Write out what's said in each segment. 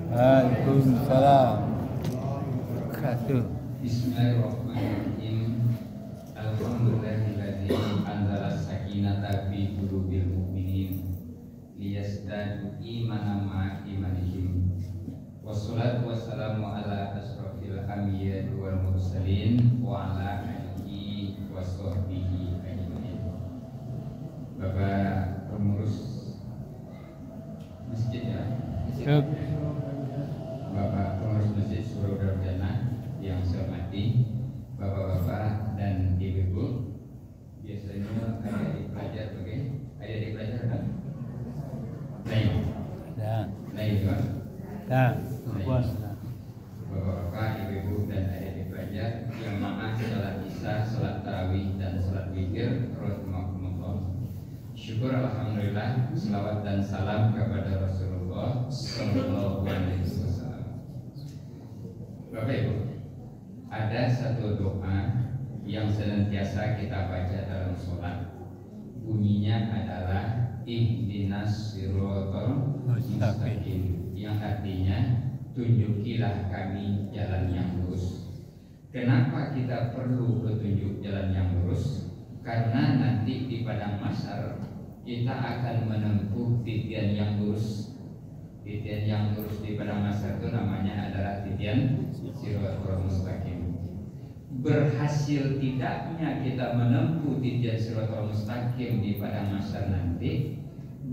Waalaikumsalam. Wabarakatuh. Bismillahirrahmanirrahim. Alhamdulillahilladzi anzala sakinata fi qulubil mu'minin liyazdadu imanan ma'a imanihim. Wassalatu wassalamu ala asrofil anbiya'i wal mursalin wa ala alihi wa sahbihi ajmain. Bapak pengurus masjid ya. Bapak pengurus masjid Surau Darjana yang saya hormati, bapak-bapak dan ibu-ibu, biasanya adik pelajar adik pelajar kan? Lain. Lain kan? Bapak-bapak, ibu-ibu dan adik pelajar yang mana salat isya, salat tarawih dan salat witir, rahimakumullah. Syukur alhamdulillah, selawat dan salam kepada Rasulullah sallallahu alaihi wasallam. Bapak Ibu, ada satu doa yang senantiasa kita baca dalam sholat. Bunyinya adalah ihdinas siratal mustaqim, yang artinya tunjukilah kami jalan yang lurus. Kenapa kita perlu petunjuk jalan yang lurus? Karena nanti di padang mahsyar kita akan menempuh titian yang lurus. Titian yang lurus di padang mahsyar itu namanya adalah titian siratal mustaqim. Berhasil tidaknya kita menempuh titian siratal mustaqim di padang mahsyar nanti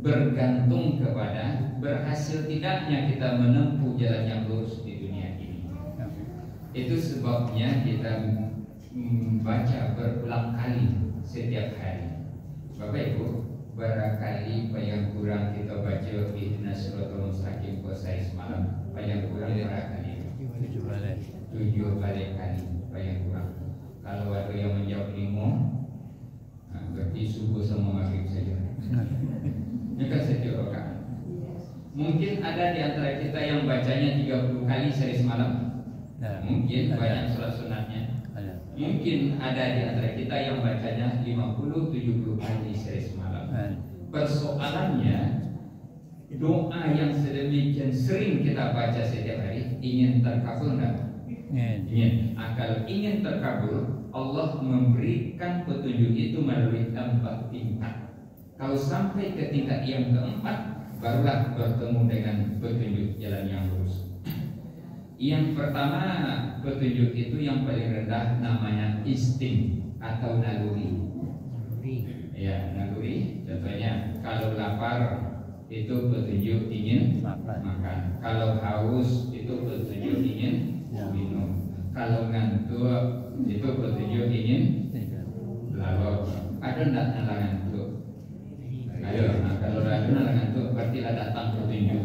bergantung kepada berhasil tidaknya kita menempuh jalan yang lurus di dunia ini. Itu sebabnya kita membaca berulang kali setiap hari. Bapak Ibu, barangkali apa yang kurang kita baca ihdinas siratal mustaqim puasa semalam, apa yang kurang barangkali 7 kali apa yang kurang. Kalau ada yang menjawab 5, berarti subuh sama maghrib saja. Ini kan setiap rakaat. Mungkin ada di antara kita yang bacanya 30 kali sehari semalam. Mungkin banyak sholat sunatnya. Mungkin ada di antara kita yang bacanya 50-70 kali sehari semalam. Persoalannya, doa yang sedemikian sering kita baca setiap hari ingin terkabul enggak? Ingin. Akal ingin terkabul, Allah memberikan petunjuk itu melalui 4 tingkat. Kalau sampai ke tingkat yang keempat, barulah bertemu dengan petunjuk jalan yang lurus. Yang pertama, petunjuk itu yang paling rendah namanya insting atau naluri. Ya, naluri. Contohnya, kalau lapar itu petunjuk ingin makan. Kalau haus itu petunjuk ingin minum. Kalau ngantuk itu petunjuk ingin lalu. Ada enggak nalar ngantuk? Ayo, kalau ada nalar ngantuk berarti lah datang petunjuk.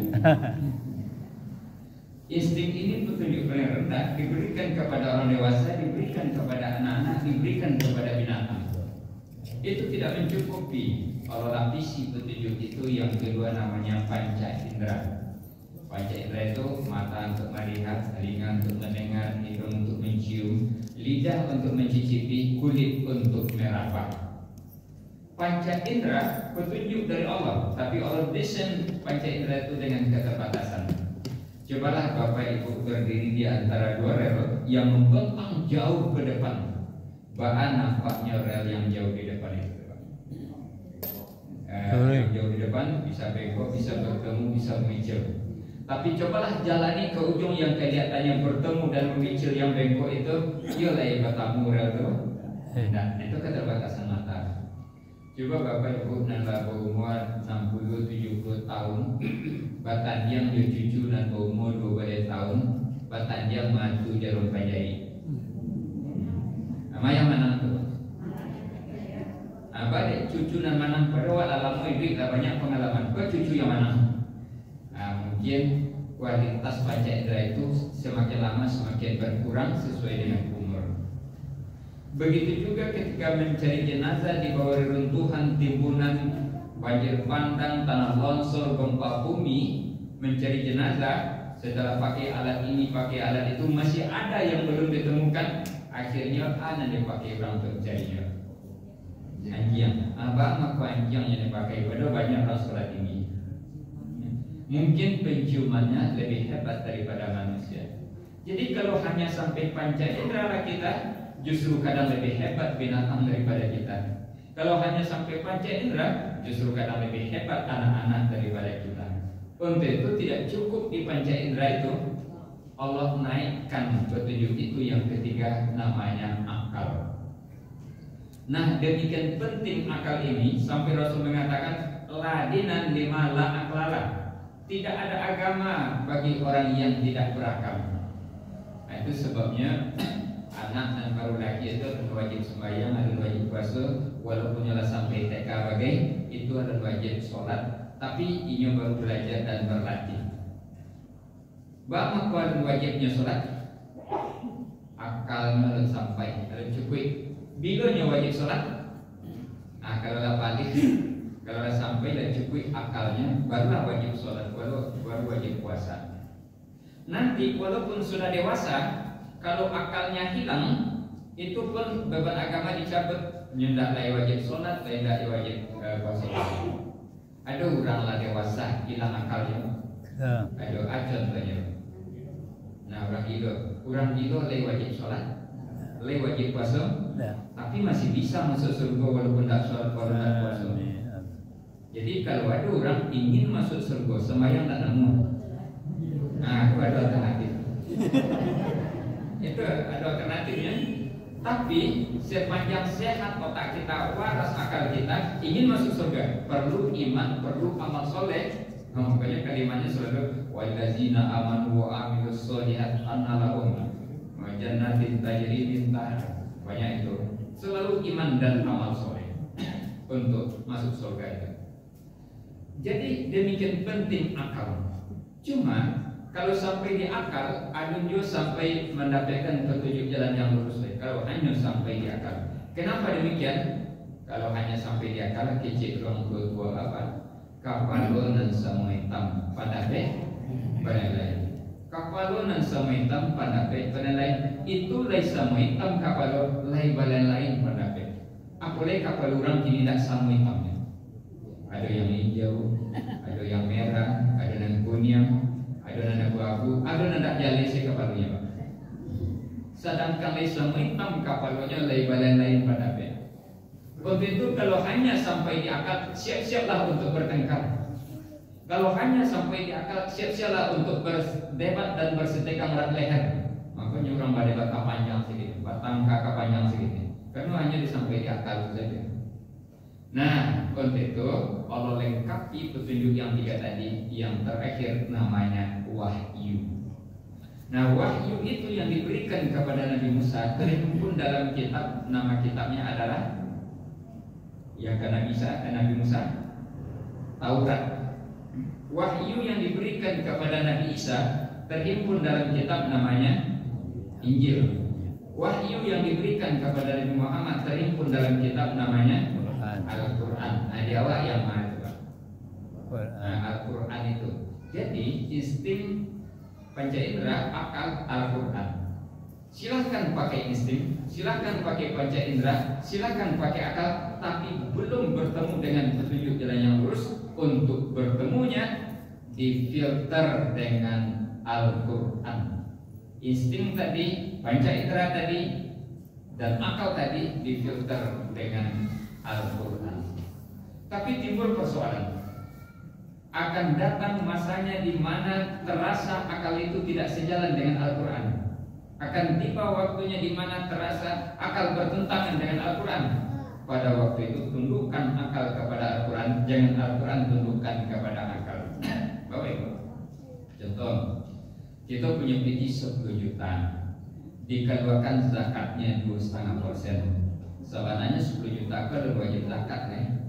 Insting ini petunjuk paling rendah, diberikan kepada orang dewasa, diberikan kepada anak-anak, diberikan kepada binatang. Itu tidak mencukupi. Kalau lapisi petunjuk itu yang kedua namanya panca indera. Panca indera itu mata untuk melihat, telinga untuk mendengar, hidung untuk mencium, lidah untuk mencicipi, kulit untuk meraba. Panca indera petunjuk dari Allah, tapi Allah desain panca indera itu dengan keterbatasan. Cobalah Bapak Ibu berdiri di antara 2 rel yang membentang jauh ke depan. Bahkan nampaknya rel yang jauh di depan itu. Yang jauh di depan bisa bengkok, bisa bertemu, bisa memicil. Tapi cobalah jalani ke ujung yang kelihatannya bertemu dan memicil yang bengkok itu. Yolah ya batamu rel itu. Nah, itu keterbatasan mata. Coba Bapak Ibu nambah umur 60-70 tahun, batandiang dia cucu dan umur 12 tahun, batandiang matu jarum panjai. Nama yang mana tu? Apa dek cucu dan mana pada wala lama ibu tak banyak pengalaman. Kau cucu yang mana? Mungkin kualitas panca indera itu semakin lama semakin berkurang sesuai dengan umur. Begitu juga ketika mencari jenazah di bawah reruntuhan, timbunan, banjir bandang, tanah longsor, gempa bumi, mencari jenazah setelah pakai alat ini, pakai alat itu masih ada yang belum ditemukan. Akhirnya ada yang dipakai orang untuk mencarinya. Anjing, abang aku anjing yang dipakai. Padahal banyak orang sholat ini. mungkin penciumannya lebih hebat daripada manusia. Jadi kalau hanya sampai panca indera kita, justru kadang lebih hebat binatang daripada kita. Kalau hanya sampai panca indera, justru kadang lebih hebat anak-anak daripada kita. Untuk itu tidak cukup di panca indera itu, Allah naikkan petunjuk itu yang ketiga, namanya akal. Nah, demikian penting akal ini sampai Rasul mengatakan ladinan lima la aklala. Tidak ada agama bagi orang yang tidak berakal. Nah, itu sebabnya anak dan baru laki itu ada wajib sembahyang, ada wajib puasa, walaupun nyala sampai TK bagai itu ada wajib sholat, tapi ini baru belajar dan berlatih. Bagaimana ada wajibnya sholat? Akalnya belum sampai, belum cukup. Bilanya wajib sholat. Nah, kalau balik, kalau sampai dan cukup akalnya, barulah wajib sholat, baru wajib puasa. Nanti walaupun sudah dewasa, kalau akalnya hilang, itu pun beban agama dicabut. Nyendak lagi wajib sholat, tidak wajib puasa. Ada orang lah dewasa hilang akalnya. Ada contohnya. Nah, orang gila lagi wajib sholat, lagi wajib puasa, tapi masih bisa masuk surga walaupun tak sholat, walaupun tak puasa. Jadi kalau ada orang ingin masuk surga, sembahyang tak nemu. Nah, itu ada alternatif. Itu ada alternatifnya. Tapi sepanjang sehat otak kita, waras akal kita, ingin masuk surga, perlu iman, perlu amal soleh. Nah, makanya kalimatnya selalu wallazina amanu wa amilus sholihat anna lahum jannatin tajri min tahtiha. Banyak itu. Selalu iman dan amal soleh untuk masuk surga itu. Jadi demikian penting akal. Cuma kalau sampai di akal, adunjo sampai mendapatkan petunjuk jalan yang lurus. Kalau hanya sampai di akal, kenapa demikian? Kalau hanya sampai di akal, kecil orang tua apa? Kapalonan sama hitam pandape panalai. Kapalonan sama hitam pandape panalai. Itu lai sama hitam kapalo lai balan lain pandape. Apalagi kapal orang kini tak sama hitamnya. Ada yang hijau, ada yang merah, ada yang kuning, ada yang abu-abu, ada yang tak jali si kapalnya, Pak. Sedangkan lai sama hitam kapalonya lai balan lain pandape. Untuk itu kalau hanya sampai di akal, siap-siaplah untuk bertengkar. Kalau hanya sampai di akal, siap-siaplah untuk berdebat dan bersetekan berat leher. Makanya orang berdebat panjang sedikit, batang kakak panjang sedikit. Karena hanya disampaikan di akal saja. Nah, untuk itu Allah lengkapi petunjuk yang tiga tadi, yang terakhir namanya wahyu. Nah, wahyu itu yang diberikan kepada Nabi Musa terhimpun dalam kitab, nama kitabnya adalah yang ke Nabi Musa Taurat. Wahyu yang diberikan kepada Nabi Isa terhimpun dalam kitab namanya Injil. Wahyu yang diberikan kepada Nabi Muhammad terhimpun dalam kitab namanya Al-Quran. Nah, di awal yang mana itu? Al-Quran itu. Jadi insting panca indera, akal, Al-Quran. Silahkan pakai insting, silahkan pakai panca indera, silahkan pakai akal, tapi belum bertemu dengan petunjuk jalan yang lurus. Untuk bertemunya difilter dengan Al-Quran. Insting tadi, panca indera tadi, dan akal tadi difilter dengan Al-Quran. Tapi timbul persoalan. Akan datang masanya di mana terasa akal itu tidak sejalan dengan Al-Quran. Akan tiba waktunya di mana terasa akal bertentangan dengan Al-Quran. Pada waktu itu tundukkan akal kepada Al-Quran, jangan Al-Quran tundukkan kepada akal. Bapak Ibu, contoh, kita punya PT 10 juta, dikeluarkan zakatnya 2,5%. Sebenarnya 10 juta itu ada wajib zakat nih.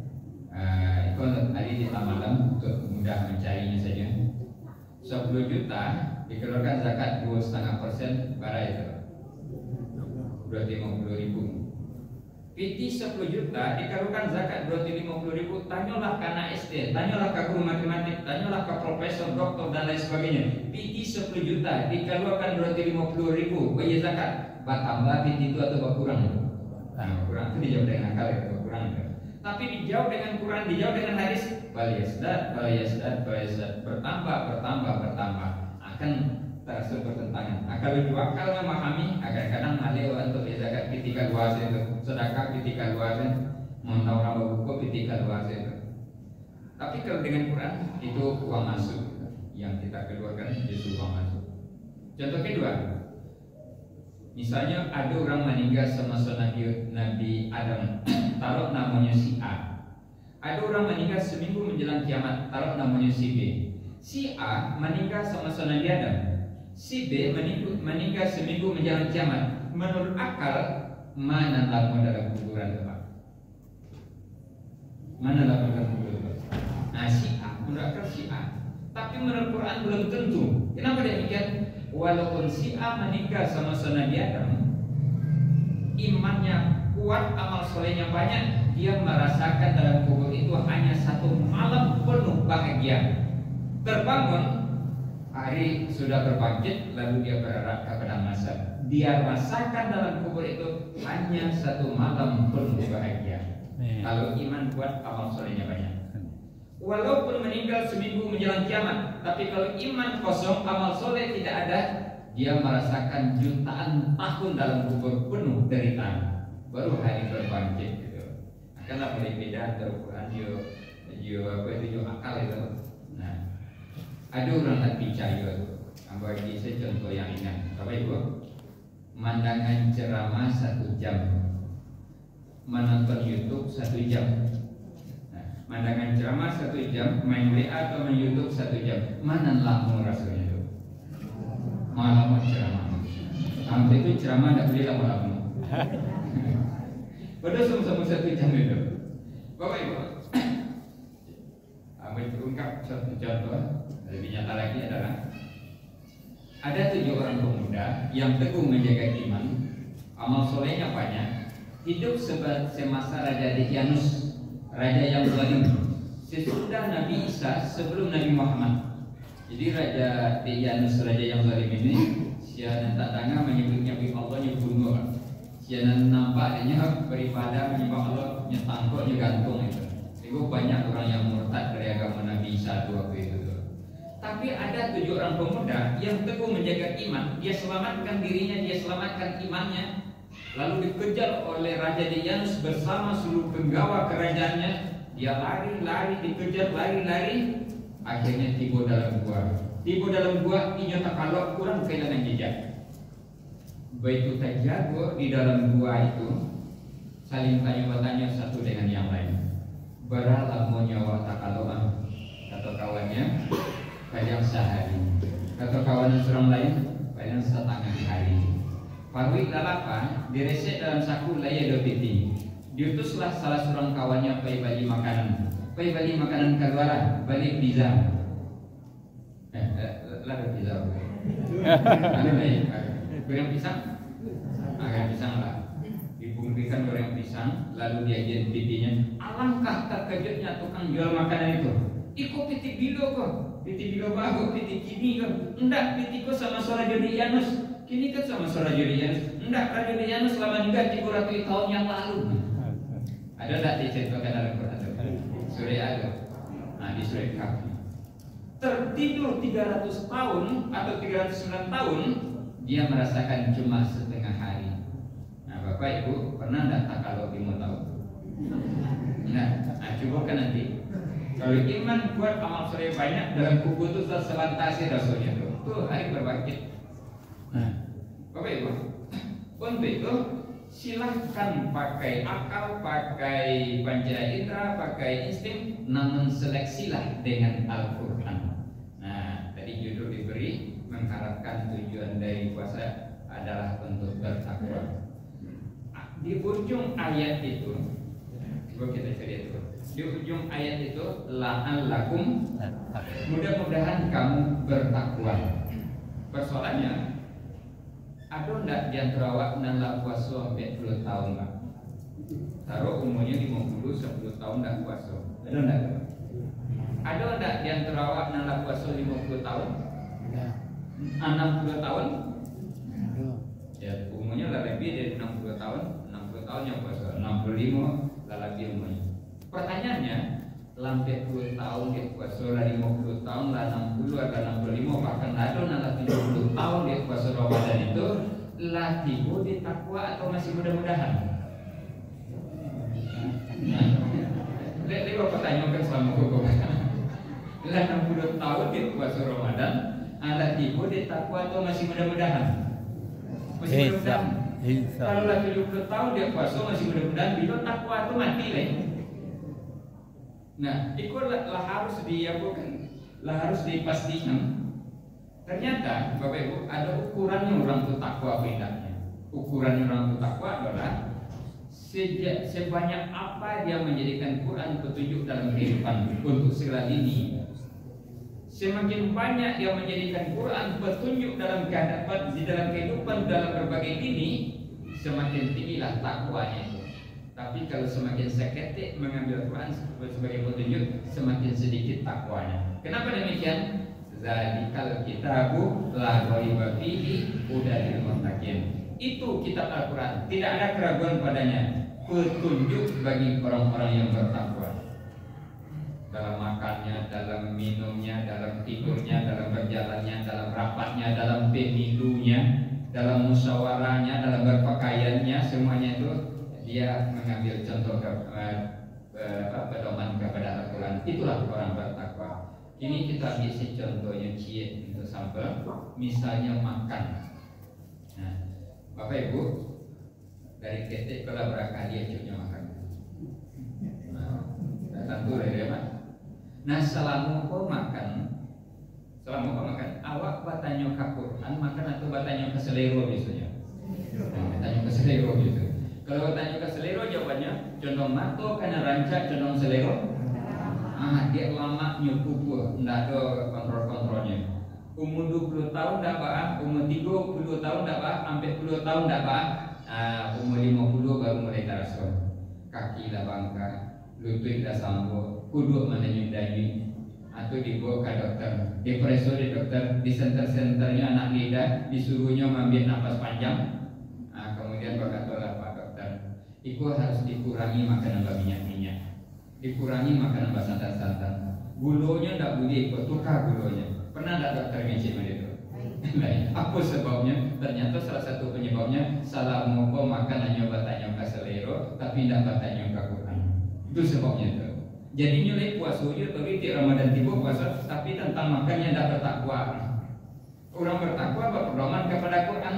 Itu hari di malam untuk mudah mencarinya saja. 10 juta dikeluarkan zakat 2,5%, berapa itu? 250.000. PT 10 juta dikeluarkan zakat 250.000. Tanyalah ke anak SD, tanyalah ke guru matematik, tanyalah ke profesor, doktor dan lain sebagainya. PT 10 juta dikeluarkan 250.000 bayar zakat. Bertambah PT itu atau berkurang? Nah, kurang itu dijawab dengan akal itu, kurang itu. Tapi dijawab dengan Quran, dijawab dengan hadis, bertambah, akan terasa bertentangan. Kalau dua akal memahami, kadang-kadang malih untuk zakat ketika luas itu, sedekah ketika luas, mau tahu buku ketika luas itu. Tapi kalau dengan Quran itu uang masuk yang kita keluarkan itu uang masuk. Contoh kedua, misalnya ada orang meninggal semasa Nabi Adam, taruh namanya si A. Ada orang meninggal seminggu menjelang kiamat, taruh namanya si B. Si A meninggal semasa Nabi Adam, si B meninggal seminggu menjelang kiamat. Menurut akal, mana lama dalam kuburan tempat? Mana lama dalam kuburan? Nah, si A, menurut akal si A. Tapi menurut Quran belum tentu. Kenapa demikian? Walaupun si A meninggal semasa Nabi Adam, imannya kuat, amal solehnya banyak, dia merasakan dalam kubur itu hanya satu malam penuh bahagia. Terbangun, hari sudah berbangkit, lalu dia berharap kepada masa. Dia rasakan dalam kubur itu hanya satu malam penuh bahagia. Kalau iman kuat, amal solehnya banyak. Walaupun meninggal seminggu menjelang kiamat, tapi kalau iman kosong, amal soleh tidak ada, dia merasakan jutaan tahun dalam kubur penuh derita. Baru hari berbangkit gitu. Akanlah boleh beda antara Quran yo akal itu. Nah, ada orang tak percaya tu. Bagi saya contoh yang ringan. Apa itu? Mandangan ceramah 1 jam, menonton YouTube 1 jam. Nah, mandangan ceramah 1 jam, main WA atau main YouTube 1 jam. Mana lama rasanya tu? Malam ceramah. Sampai itu ceramah tak boleh lama-lama. Padahal sama-sama 1 jam itu. Bapak Ibu, ungkap satu contoh lebih nyata lagi adalah ada 7 orang pemuda yang teguh menjaga iman, amal solehnya banyak, hidup semasa Raja Dahyanus, raja yang zalim, sesudah Nabi Isa, sebelum Nabi Muhammad. Jadi Raja Dahyanus, raja yang zalim ini, siapa tak tangga menyebutnya Allah bunuh. Siapa nampaknya beribadah menyembah Allah, nyetangkok, nyegantung itu. Itu banyak orang yang murtad dari agama Nabi Isa waktu itu. Tapi ada 7 orang pemuda yang teguh menjaga iman. Dia selamatkan dirinya, dia selamatkan imannya. Lalu dikejar oleh Raja Dahyanus bersama seluruh penggawa kerajaannya. Dia lari-lari, dikejar lari-lari. Akhirnya tiba dalam gua. Tiba dalam gua, inya tak kalau kurang kehilangan jejak. Begitu tak jago di dalam gua itu, saling tanya-tanya satu dengan yang lain. Berapa mau nyawa tak kaloan? Kata kawannya, kadang sehari. Kata kawan seorang lain, kadang setengah hari. Parwi lalapa diresek dalam saku laya dopiti. Diutuslah salah seorang kawannya pergi beli makanan. Pergi beli makanan keluar, balik pizza. Lalu pizza. Ada baik. Goreng pisang? Goreng pisang lah. Dibungkikan goreng pisang, lalu diajarin pipinya. Alangkah terkejutnya tukang jual makanan itu. Iko piti bilo kok. Piti bilo bago, piti kini kan. Enggak, piti ko sama Raja Dahyanus. Kini kan sama Raja Dahyanus. Enggak, Raja Dahyanus selama meninggal 300 tahun yang lalu. Ada tak diceritakan dalam Quran? Surah ada. Nah, di surah Kahfi. Tertidur 300 tahun atau 309 tahun, dia merasakan cuma setengah hari. Nah, Bapak Ibu pernah tak kalau mau tahu? Nah, coba kan nanti. Kalau iman kuat, amal soleh banyak, dalam kubur itu terselantasi rasanya tuh hari berbangkit. Nah, Bapak Ibu, untuk itu silahkan pakai akal, pakai panca indera, pakai insting, namun seleksilah dengan Al-Quran. Nah, tadi judul diberi mengharapkan tujuan dari puasa adalah untuk bertakwa. Di ujung ayat itu, coba kita cari itu. Di ujung ayat itu, la'allakum, mudah-mudahan kamu bertakwa. Persoalannya, ada enggak di antara awak nang puasa sampai 10 tahun Pak? Taruh umurnya 50, 10 tahun enggak puasa. Ada enggak? Ada enggak di antara awak nang puasa 50 tahun? 60 tahun? Ya, umurnya lebih dari 60 tahun. 60 tahun yang puasa, 65 lah lebih umurnya. Pertanyaannya, lampai 10 tahun dia puasa, lah 50 tahun, lah 60, lah 65, bahkan ada lah 70 tahun dia puasa Ramadan itu, lah tiba di takwa atau masih mudah-mudahan? Lihat bapak tanyakan selama kok. Lah 60 tahun dia puasa Ramadan, lah tiba di takwa atau masih mudah-mudahan? Masih mudah-mudahan. Kalau lah 70 tahun dia puasa masih mudah-mudahan, bila takwa itu mati lah. Nah, itu lah harus harus dipastikan. Ternyata Bapak Ibu ada ukurannya orang itu takwa bedanya. Ukuran orang itu takwa adalah sebanyak apa dia menjadikan Quran petunjuk dalam kehidupan untuk segala lini. Semakin banyak dia menjadikan Quran petunjuk dalam kehidupan dalam berbagai lini, semakin tinggilah takwanya. Tapi kalau semakin seketik mengambil Quran sebagai petunjuk, semakin sedikit takwanya. Kenapa demikian? Zalikal kitabu la raiba fihi hudal muttaqin. Itu kitab Al-Quran, tidak ada keraguan padanya, petunjuk bagi orang-orang yang bertakwa. Dalam makannya, dalam minumnya, dalam tidurnya, dalam berjalannya, dalam rapatnya, dalam pemilunya, dalam musyawarahnya, dalam berpakaiannya, semuanya itu dia mengambil contoh pedoman kepada Al-Quran. Itulah orang bertakwa. Ini kita ambil contohnya cie untuk sampel, misalnya makan. Nah, Bapak Ibu dari ketik kalau berakali aja makan. Nah, tentu ya Pak. Nah, selama kau makan, awak batanya ke Quran makan atau batanya ke selero biasanya? Batanya ke selero gitu. Kalau batanya ke selero jawabannya condong mato karena rancak condong selero. Dia lama nyukup, ndak ada kontrol-kontrolnya. Umur 20 tahun ndak apa, umur 30 tahun ndak apa, sampai 10 tahun ndak apa. Umur 50 baru mulai terasa. Kaki lah bangka, lutut dah sambung, kuduk mana nyudahi, atau dibawa ke dokter, dipreso di dokter, di center-centernya anak lidah, disuruhnya mengambil nafas panjang. Kemudian berkatalah Pak Dokter, itu harus dikurangi makanan minyak-minyak, dikurangi makanan santan-santan, gulanya tidak boleh ikut tukar gulanya. Pernah tidak dokter ngecek itu? Apa sebabnya? Ternyata salah satu penyebabnya salah ngopo makan hanya batanya ke selero, tapi tidak batanya ke Quran. Itu sebabnya itu. Jadi nilai puasa itu tapi di Ramadan tiba puasa, tapi tentang makannya tidak bertakwa. Orang bertakwa berpedoman kepada Quran.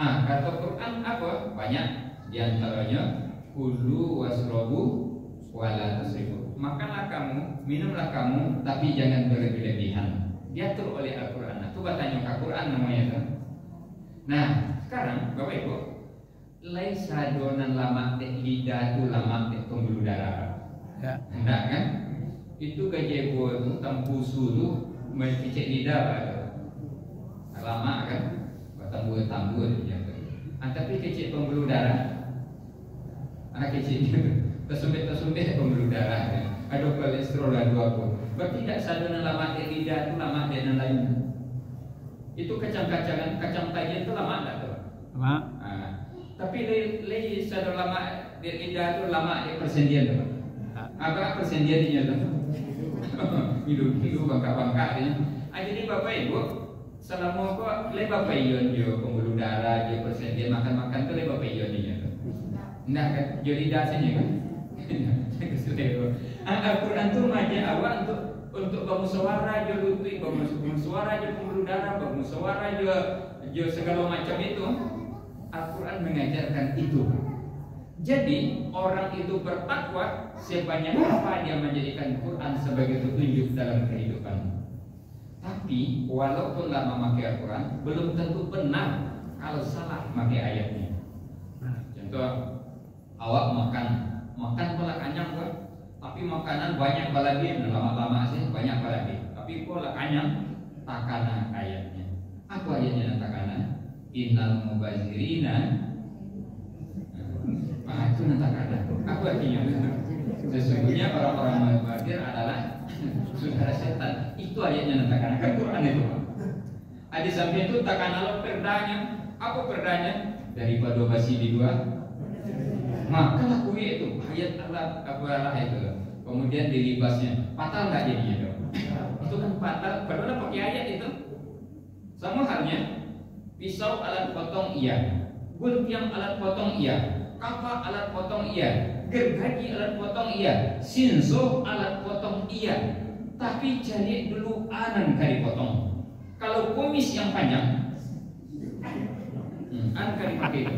Kata Quran apa? Banyak. Di antaranya kulu wasrobu wala tusrifu. Makanlah kamu, minumlah kamu, tapi jangan berlebihan. Diatur oleh Al-Quran. Itu batanya ke Quran namanya itu. Nah, sekarang Bapak Ibu, laisa donan lama lidah tu lama pembuluh darah. Ya. Enggak kan? Itu gajebo itu tampusu itu mencicik lidah ada. Lama kan? Tambur ya. Tapi kecil pembuluh darah. Kecil tersumit pembuluh darah. Ada kolesterol ada apa. Berarti tidak sadonan lama lidah itu lama dan lain. Itu kacang-kacangan, kacang tajam itu lama enggak tuh? Lama. Tapi le sadon lama lidah itu lama di persendian tuh. Apa persendiannya tuh? Hidup bangka-bangka. Jadi Bapak Ibu, selama kok le Bapak iyon jo pembuluh darah, jo persendian makan-makan tuh le Bapak iyonnya tuh. Enggak kan? Jo lidahnya kan? Al-Quran tuh ngajak awak untuk bermusyawarah jo lutut, bermusyawarah jo pembuluh darah, bermusyawarah jo segala macam itu. Al-Quran mengajarkan itu. Jadi orang itu bertakwa sebanyak apa dia menjadikan Quran sebagai petunjuk dalam kehidupan. Tapi walaupun lama memakai Al-Quran, belum tentu benar kalau salah memakai ayatnya. Contoh, awak makan pola kanyang kok, tapi makanan banyak lagi, lama-lama sih banyak lagi. Tapi pola kanyang, takana ayatnya. Apa ayatnya takana? Innal mubazirina. Itu takana. Apa artinya? Sesungguhnya orang-orang mubazir adalah saudara setan. Itu ayatnya takana. Kan Quran itu. Di samping itu takana perdanya. Apa perdanya? Daripada basi di dua. Maka lakukan itu ayat Allah itu. kemudian di libasnya, fatal nggak jadinya dong? Itu kan fatal, padahal pakai ayat itu. Sama halnya, pisau alat potong iya, gunting alat potong iya, kapak alat potong iya, gergaji alat potong iya, sinso alat potong iya. Tapi jadi dulu anan kali potong. Kalau kumis yang panjang, an kali pakai itu.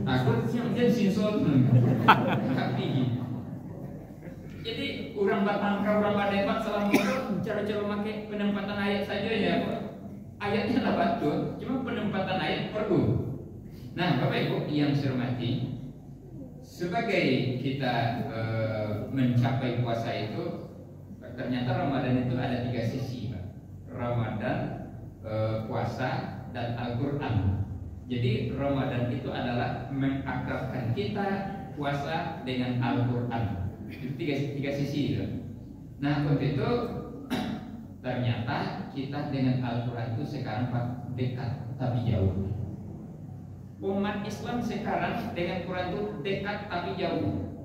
Aku yang jadi sinso tapi jadi orang Batangka, orang Badepak selama itu cara-cara pakai penempatan ayat saja ya. Ayatnya lah betul, cuma penempatan ayat perlu. Nah, Bapak Ibu yang saya hormati, sebagai kita mencapai puasa itu, ternyata Ramadan itu ada 3 sisi, Pak. Ramadan, puasa, dan Al-Quran. Jadi Ramadan itu adalah mengakrabkan kita puasa dengan Al-Quran. Itu tiga sisi itu. Nah, untuk itu ternyata kita dengan Al-Quran itu sekarang dekat tapi jauh. Umat Islam sekarang dengan Quran itu dekat tapi jauh.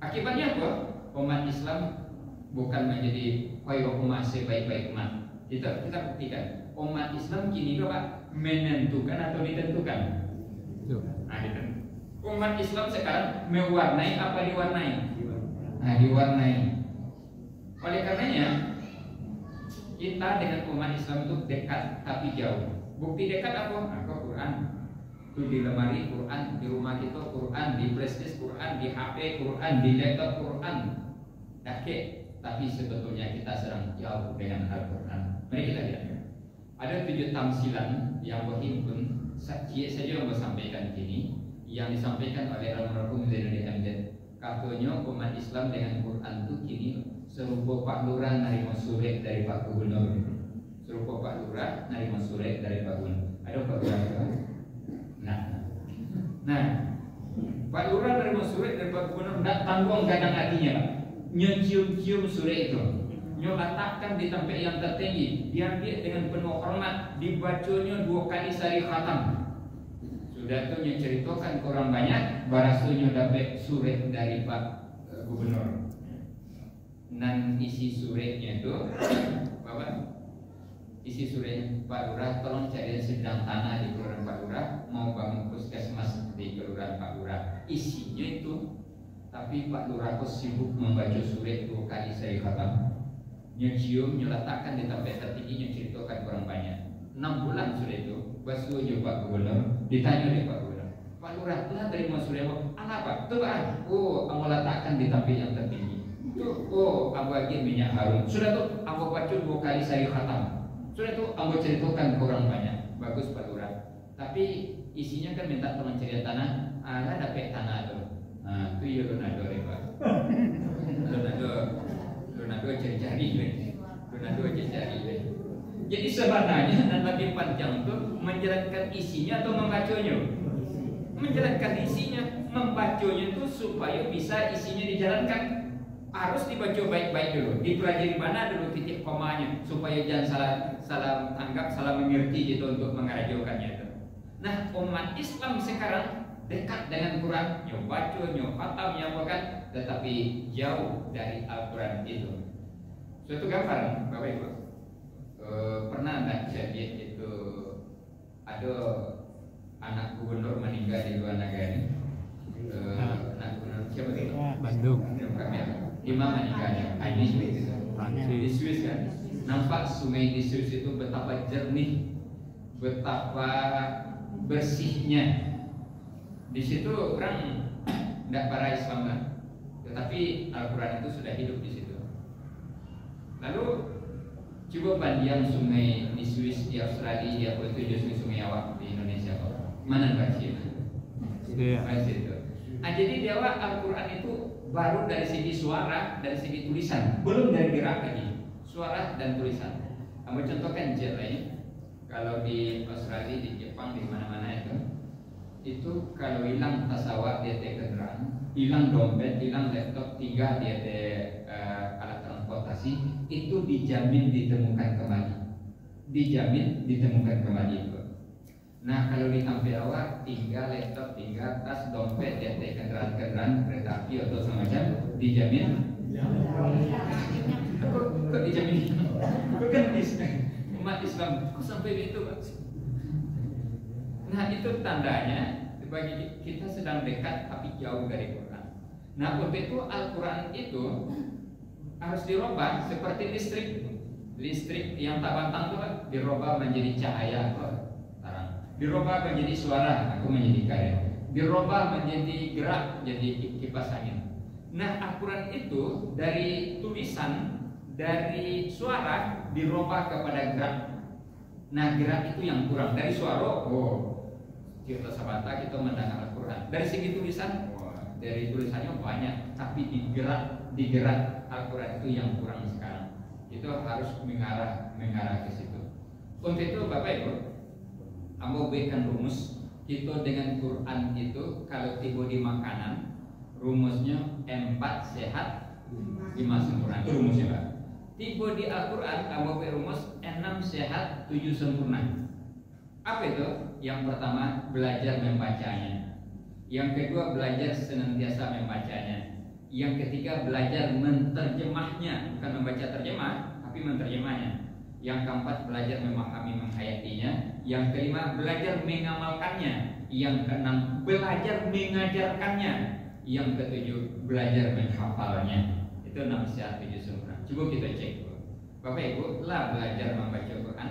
Akibatnya apa? Umat Islam bukan menjadi koyo umat sebaik-baik umat. Kita buktikan. Umat Islam kini Pak menentukan atau ditentukan. Nah, ditentukan. Umat Islam sekarang mewarnai apa diwarnai? Nah, diwarnai. Oleh karenanya kita dengan umat Islam itu dekat tapi jauh. Bukti dekat apa? Nah, Quran. Itu di lemari Quran, di rumah kita Quran, di flashdisk Quran, di HP Quran, di laptop Quran. Oke, tapi sebetulnya kita sedang jauh dengan Al-Quran. Mari kita lihat. Ada 7 tamsilan yang berhimpun saja yang bersampaikan ini, yang disampaikan oleh almarhum Zainuddin MZ. Katanya umat Islam dengan Quran itu kini serupa Pak Lurah nerima surat dari Pak Gubernur. Serupa Pak Lurah nerima surat dari Pak Gubernur. Ada Pak Lurah kan? Nah, Pak Lurah nerima surat dari Pak Gubernur. Tidak tanggung kadang hatinya, Pak. Nyecium-cium surat itu, nyeletakkan di tempat yang tertinggi, diambil dengan penuh hormat, dibacanya 2 kali sehari khatam. Sudah itu ceritakan ke orang banyak, barasunya dapat surat dari Pak Gubernur. Dan isi suratnya itu, Bapak, isi suratnya Pak Lurah, tolong cari sebidang tanah di Kelurahan Pak Lurah, mau bangun puskesmas di Kelurahan Pak Lurah. Isinya itu, tapi Pak Lurah kok sibuk membaca surat 2 kali sehari khatam. Nyecium, nyeletakkan di tempat tertinggi, menceritakan orang banyak. 6 bulan sudah itu, basuhnya Pak Gubernur, ditanya oleh Pak Gubernur, Pak Lurah, telah terima surat apa? Itu Pak, kamu letakkan di tempat yang tertinggi. Itu, aku bagi minyak harum. Sudah tuh, aku baca 2 kali sehari khatam. Sudah tuh, aku ceritakan ke orang banyak. Bagus Pak Lurah. Tapi isinya kan minta teman cerita tanah, dapat tanah tuh. Nah, itu ya Ronaldo ya Pak. Ronaldo cari-cari Ronaldo cari. Jadi sebenarnya dan lebih panjang itu menjalankan isinya atau membacanya. Menjalankan isinya, membacanya itu supaya bisa isinya dijalankan. Harus dibaca baik-baik dulu, dipelajari mana dulu titik komanya supaya jangan salah tanggap, salah mengerti gitu untuk mengajarkannya itu. Nah, umat Islam sekarang dekat dengan Quran, nyobaca, nyobatam, nyobakan, tetapi jauh dari Al-Quran itu. Suatu gambaran, Bapak Ibu, pernah nggak jadi itu ada anak gubernur meninggal di luar negara? Anak gubernur siapa itu? Bandung. Di mana meninggalnya? Di Swiss. Di Swiss kan? Nampak sungai di Swiss itu betapa jernih, betapa bersihnya. Di situ orang tidak para Islam lah, tetapi Al-Quran itu sudah hidup di situ. Lalu coba banding sungai di Swiss, di Australia, di apa itu sungai awak di Indonesia kok mana baca itu? Baca itu. Jadi dia Al-Quran itu baru dari segi suara, dari segi tulisan, belum dari gerak lagi, suara dan tulisan. Kamu contohkan lain, kalau di Australia, di Jepang, di mana-mana itu kalau hilang tasawuf dia kendaraan, hilang dompet, hilang laptop, tinggal dia alat transportasi, itu dijamin ditemukan kembali, dijamin ditemukan kembali itu. Nah kalau di Tampil awak tinggal laptop, tinggal tas, dompet, kendaraan kereta api atau semacam dijamin. Kok dijamin? Kok kan umat Islam kok sampai itu Pak? Nah itu tandanya bagi kita sedang dekat tapi jauh dari Quran. Nah untuk itu Al-Quran itu harus dirubah seperti listrik yang tak bantang itu Pak, dirubah menjadi cahaya terang, dirubah menjadi suara, aku menjadi karya, dirubah menjadi gerak, jadi kipas angin. Nah Al-Quran itu dari tulisan, dari suara dirubah kepada gerak. Nah gerak itu yang kurang. Dari suara, kita sabata kita mendengar Al-Quran. Dari segi tulisan, dari tulisannya banyak, tapi digerak Al-Quran itu yang kurang sekarang. Itu harus mengarah ke situ. Untuk itu Bapak Ibu, ambo berikan rumus. Kita dengan Quran itu kalau tiba di makanan, rumusnya 4 sehat 5 sempurna. Itu rumusnya Pak. Tiba di Al-Quran, ambo beri rumus 6 sehat 7 sempurna. Apa itu? Yang pertama belajar membacanya. Yang kedua belajar senantiasa membacanya. Yang ketiga belajar menterjemahnya, bukan membaca terjemah, tapi menterjemahnya. Yang keempat belajar memahami menghayatinya. Yang kelima belajar mengamalkannya. Yang keenam belajar mengajarkannya. Yang ketujuh belajar menghafalnya. Itu 6 sehat 7 sempurna. Coba kita cek Bapak Ibu, lah belajar membaca Quran.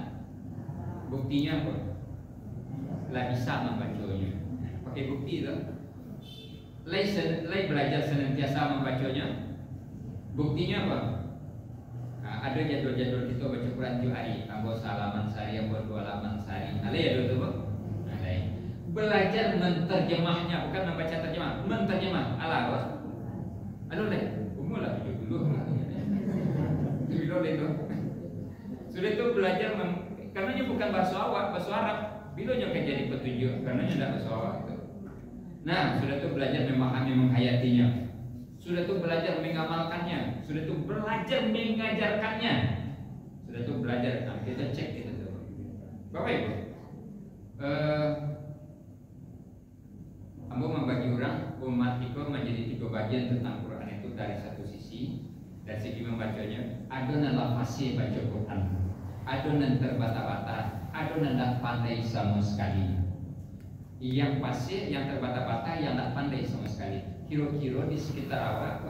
Buktinya apa? Lah bisa membacanya. Pakai bukti itu. Lai belajar senantiasa membacanya. Buktinya apa? Nah, ada jadwal-jadwal kita baca Quran tiap hari. Ambo salaman sehari, ambo 2 halaman sehari. Ada ya itu, Bu? Ada. Belajar menterjemahnya, bukan membaca terjemah, menterjemah. Ala, aduh deh, umur lah 70 lah. Bila itu. Sudah itu belajar karena bukan bahasa Arab. Bila yang jadi petunjuk, karena tidak bahasa Arab itu. Nah, sudah itu belajar memahami menghayatinya. Sudah itu belajar mengamalkannya. Sudah itu belajar mengajarkannya. Sudah itu belajar. Nah, kita cek itu tuh. Bapak Ibu, ambo membagi orang umat itu menjadi 3 bagian tentang Quran itu. Dari satu sisi, dari segi membacanya, adonan lafasi baca Quran, adonan terbata-bata, adonan tak pandai sama sekali. Yang pasti, yang terbata-bata, yang tak pandai sama sekali. Kira-kira di sekitar awak,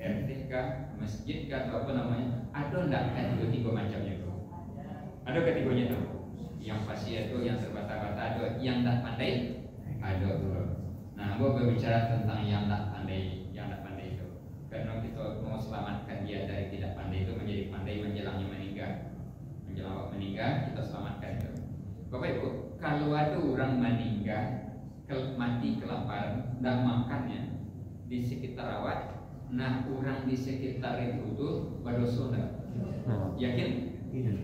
RT kah, masjid kah, atau apa namanya, ada enggak kan 2-3 macamnya itu? Ada ketiganya itu. Yang pasti itu, yang terbata-bata, ada yang tak pandai, ada dulu. Nah, gua berbicara tentang yang tak pandai itu. Karena kita mau selamatkan dia dari tidak pandai itu menjadi pandai menjelangnya meninggal. Menjelang meninggal, kita selamatkan itu. Bapak Ibu, kalau ada orang meninggal, mati kelaparan, dan makannya di sekitar awak, nah orang di sekitar itu tuh berdosa enggak? Yakin?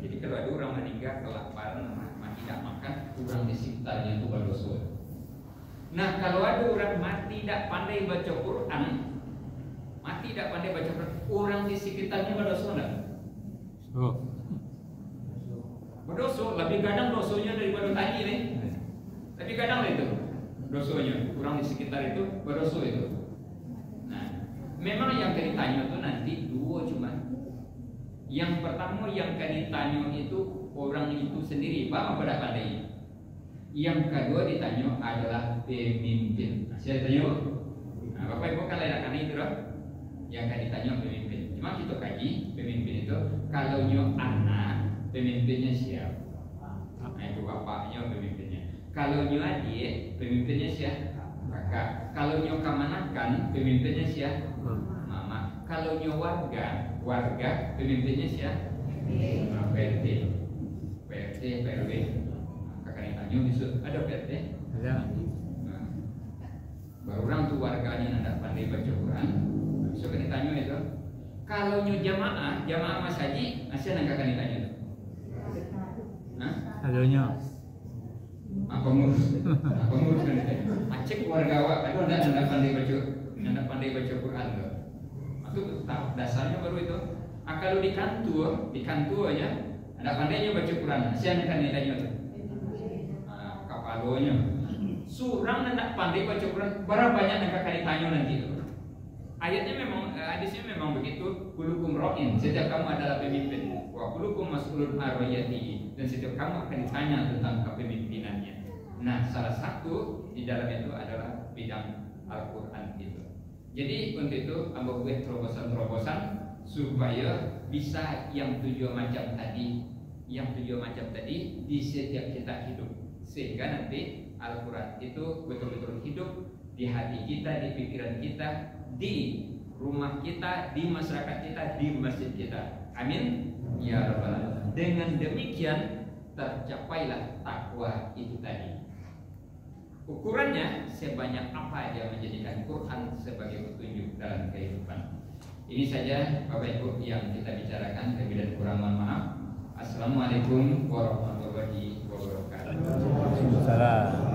Jadi kalau ada orang meninggal kelaparan, mati tidak makan, orang di sekitarnya itu berdosa. Nah kalau ada orang mati tidak pandai baca Quran, orang di sekitarnya berdosa enggak? Berdosa, lebih kadang dosanya daripada tadi nih. Tapi kadang itu dosanya, orang di sekitar itu berdosa itu. Nah, memang yang akan ditanya itu nanti 2 cuma. Yang pertama yang akan ditanya itu orang itu sendiri, apa pada pandai. Yang kedua ditanya adalah pemimpin. Nah, saya tanya, nah, Bapak Ibu kan ledakan itu loh. Yang akan ditanya pemimpin. Cuma kita kaji pemimpin itu kalau nyo anak, pemimpinnya siapa? Nah itu bapaknya pemimpinnya. Kalau nyo adik, pemimpinnya siapa? Kakak. Kalau nyo kamanakan, pemimpinnya siapa? Mama. Kalau nyo warga, pemimpinnya siapa? PRT. PRW. Kakak ditanya disut, ada PRT? Ada. Nah, baru orang tuh warganya tidak pandai baca Quran. Bisa kan ditanya itu. Kalau nyo jamaah mas haji, masih nggak akan ditanya itu. Adanya. Pengurus kan itu. Acek warga awak, aduh anda pandai baca Quran loh. Itu dasarnya baru itu. Kalau di kantor aja, anda pandainya baca Quran, masih akan ditanya itu. kapalonya. Surang nak pandai baca Quran, berapa banyak nak akan ditanya nanti. Ayatnya memang, hadisnya memang begitu. Kulukum ra'in, setiap kamu adalah pemimpin. Wa kulukum mas'ulun an ra'iyatihi, dan setiap kamu akan ditanya tentang kepemimpinannya. Nah, salah satu di dalam itu adalah bidang Al-Quran itu. Jadi untuk itu ambo buat terobosan-terobosan supaya bisa yang 7 macam tadi, di setiap kita hidup, sehingga nanti Al-Quran itu betul-betul hidup di hati kita, di pikiran kita, di rumah kita, di masyarakat kita, di masjid kita. Amin ya rabbal alamin. Dengan demikian tercapailah takwa itu tadi. Ukurannya sebanyak apa dia menjadikan Quran sebagai petunjuk dalam kehidupan. Ini saja Bapak Ibu yang kita bicarakan, lebih dan kurang mohon maaf. Assalamualaikum warahmatullahi wabarakatuh. Waalaikumsalam.